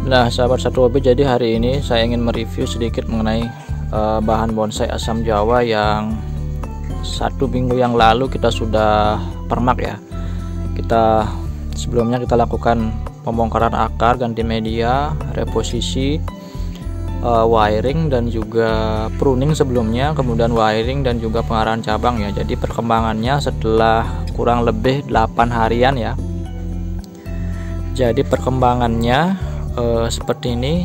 Nah, sahabat satu hobi, jadi hari ini saya ingin mereview sedikit mengenai bahan bonsai asam Jawa yang 1 minggu yang lalu kita sudah permak ya. Sebelumnya kita lakukan pembongkaran akar, ganti media, reposisi, wiring dan juga pruning sebelumnya, kemudian wiring dan juga pengarahan cabang ya. Jadi perkembangannya setelah kurang lebih 8 harian ya. Jadi perkembangannya seperti ini,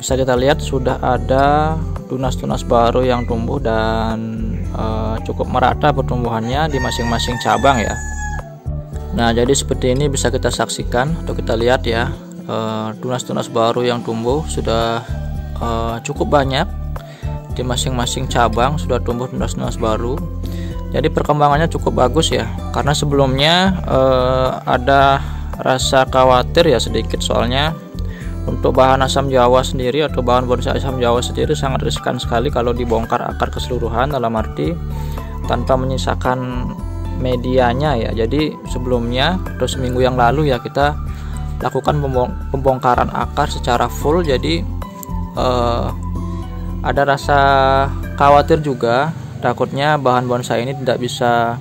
bisa kita lihat sudah ada tunas-tunas baru yang tumbuh dan cukup merata pertumbuhannya di masing-masing cabang ya. Nah, jadi seperti ini bisa kita saksikan atau kita lihat ya, tunas-tunas baru yang tumbuh sudah cukup banyak di masing-masing cabang, sudah tumbuh tunas-tunas baru. Jadi perkembangannya cukup bagus ya, karena sebelumnya ada rasa khawatir ya sedikit, soalnya untuk bahan asam Jawa sendiri atau bahan bonsai asam Jawa sendiri sangat riskan sekali kalau dibongkar akar keseluruhan, dalam arti tanpa menyisakan medianya ya. Jadi sebelumnya atau seminggu yang lalu ya kita lakukan pembongkaran akar secara full. Jadi ada rasa khawatir juga, takutnya bahan bonsai ini tidak bisa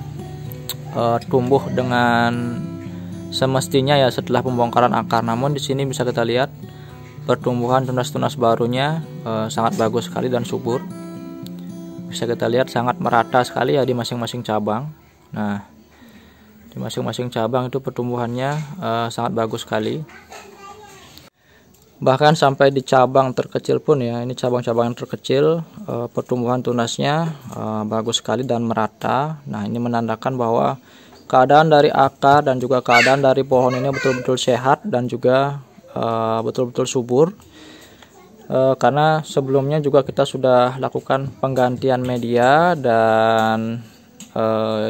tumbuh dengan semestinya ya setelah pembongkaran akar. Namun di sini bisa kita lihat pertumbuhan tunas-tunas barunya sangat bagus sekali dan subur. Bisa kita lihat sangat merata sekali ya di masing-masing cabang. Nah, di masing-masing cabang itu pertumbuhannya sangat bagus sekali. Bahkan sampai di cabang terkecil pun ya, ini cabang-cabang yang terkecil, pertumbuhan tunasnya bagus sekali dan merata. Nah, ini menandakan bahwa keadaan dari akar dan juga keadaan dari pohon ini betul-betul sehat dan juga betul-betul subur, karena sebelumnya juga kita sudah lakukan penggantian media dan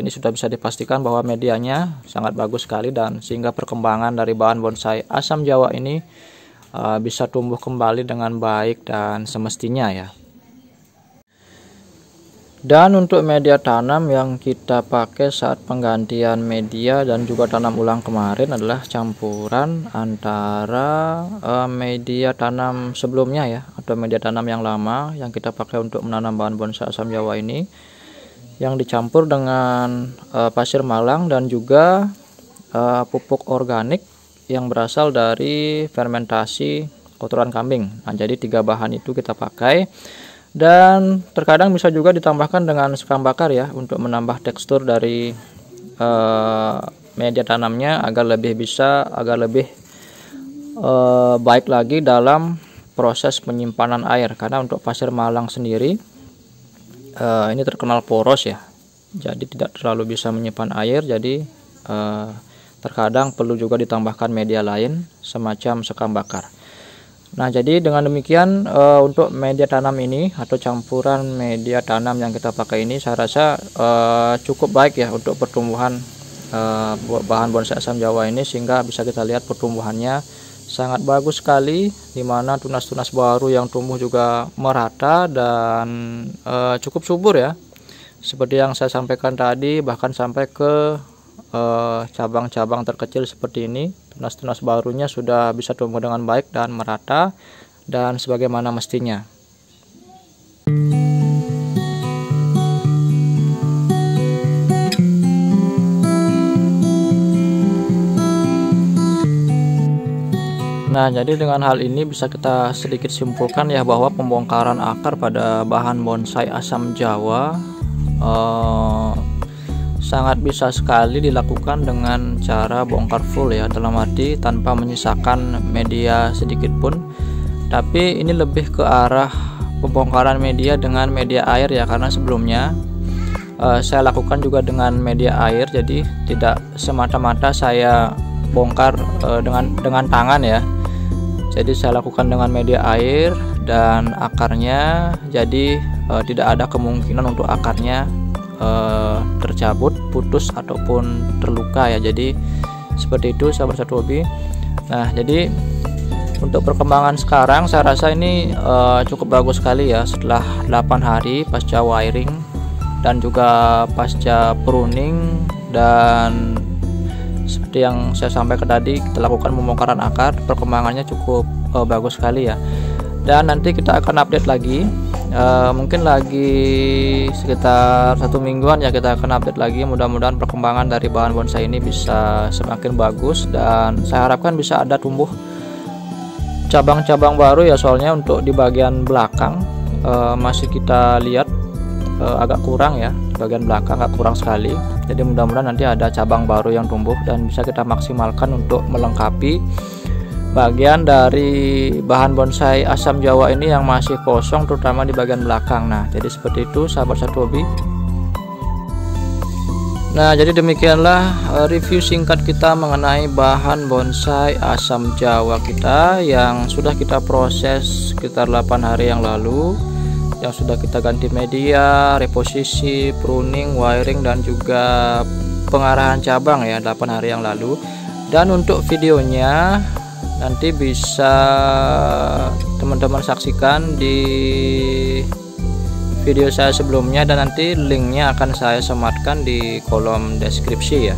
ini sudah bisa dipastikan bahwa medianya sangat bagus sekali, dan sehingga perkembangan dari bahan bonsai asam Jawa ini bisa tumbuh kembali dengan baik dan semestinya ya. Dan untuk media tanam yang kita pakai saat penggantian media dan juga tanam ulang kemarin adalah campuran antara media tanam sebelumnya ya, atau media tanam yang lama yang kita pakai untuk menanam bahan bonsai asam Jawa ini, yang dicampur dengan pasir malang dan juga pupuk organik yang berasal dari fermentasi kotoran kambing. Nah, jadi 3 bahan itu kita pakai. Dan terkadang bisa juga ditambahkan dengan sekam bakar ya, untuk menambah tekstur dari media tanamnya agar lebih baik lagi dalam proses penyimpanan air. Karena untuk pasir malang sendiri ini terkenal poros ya, jadi tidak terlalu bisa menyimpan air. Jadi terkadang perlu juga ditambahkan media lain semacam sekam bakar. Nah, jadi dengan demikian untuk media tanam ini atau campuran media tanam yang kita pakai ini, saya rasa cukup baik ya untuk pertumbuhan bahan bonsai asam Jawa ini, sehingga bisa kita lihat pertumbuhannya sangat bagus sekali, dimana tunas-tunas baru yang tumbuh juga merata dan cukup subur ya. Seperti yang saya sampaikan tadi, bahkan sampai ke cabang-cabang terkecil seperti ini, tunas-tunas barunya sudah bisa tumbuh dengan baik dan merata dan sebagaimana mestinya. Nah, jadi dengan hal ini bisa kita sedikit simpulkan ya, bahwa pembongkaran akar pada bahan bonsai asam Jawa sangat bisa sekali dilakukan dengan cara bongkar full ya, dalam arti tanpa menyisakan media sedikit pun. Tapi ini lebih ke arah pembongkaran media dengan media air ya, karena sebelumnya saya lakukan juga dengan media air. Jadi tidak semata-mata saya bongkar dengan tangan ya. Jadi saya lakukan dengan media air dan akarnya, jadi tidak ada kemungkinan untuk akarnya tercabut, putus ataupun terluka ya. Jadi seperti itu sahabat satu hobi. Nah, jadi untuk perkembangan sekarang saya rasa ini cukup bagus sekali ya, setelah 8 hari pasca wiring dan juga pasca pruning dan Seperti yang saya sampaikan tadi, kita lakukan pembongkaran akar, perkembangannya cukup bagus sekali ya. Dan nanti kita akan update lagi, mungkin lagi sekitar 1 mingguan ya, kita akan update lagi. Mudah-mudahan perkembangan dari bahan bonsai ini bisa semakin bagus, dan saya harapkan bisa ada tumbuh cabang-cabang baru ya. Soalnya untuk di bagian belakang masih kita lihat agak kurang ya, di bagian belakang agak kurang sekali. Jadi mudah-mudahan nanti ada cabang baru yang tumbuh dan bisa kita maksimalkan untuk melengkapi bagian dari bahan bonsai asam jawa ini yang masih kosong, terutama di bagian belakang. Nah, jadi seperti itu sahabat Satu Hobi. Nah, jadi demikianlah review singkat kita mengenai bahan bonsai asam jawa kita yang sudah kita proses sekitar 8 hari yang lalu, yang sudah kita ganti media, reposisi, pruning, wiring, dan juga pengarahan cabang ya 8 hari yang lalu. Dan untuk videonya nanti bisa teman-teman saksikan di video saya sebelumnya, dan nanti linknya akan saya sematkan di kolom deskripsi ya.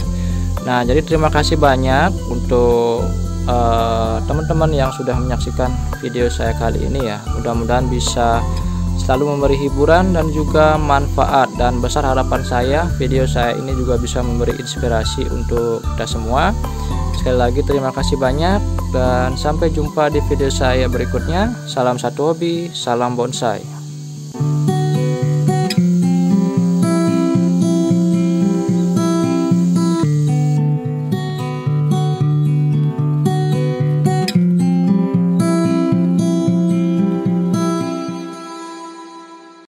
Nah, jadi terima kasih banyak untuk teman-teman yang sudah menyaksikan video saya kali ini ya. Mudah-mudahan bisa selalu memberi hiburan dan juga manfaat, dan besar harapan saya video saya ini juga bisa memberi inspirasi untuk kita semua. Sekali lagi terima kasih banyak, dan sampai jumpa di video saya berikutnya. Salam Satu Hobi, salam bonsai.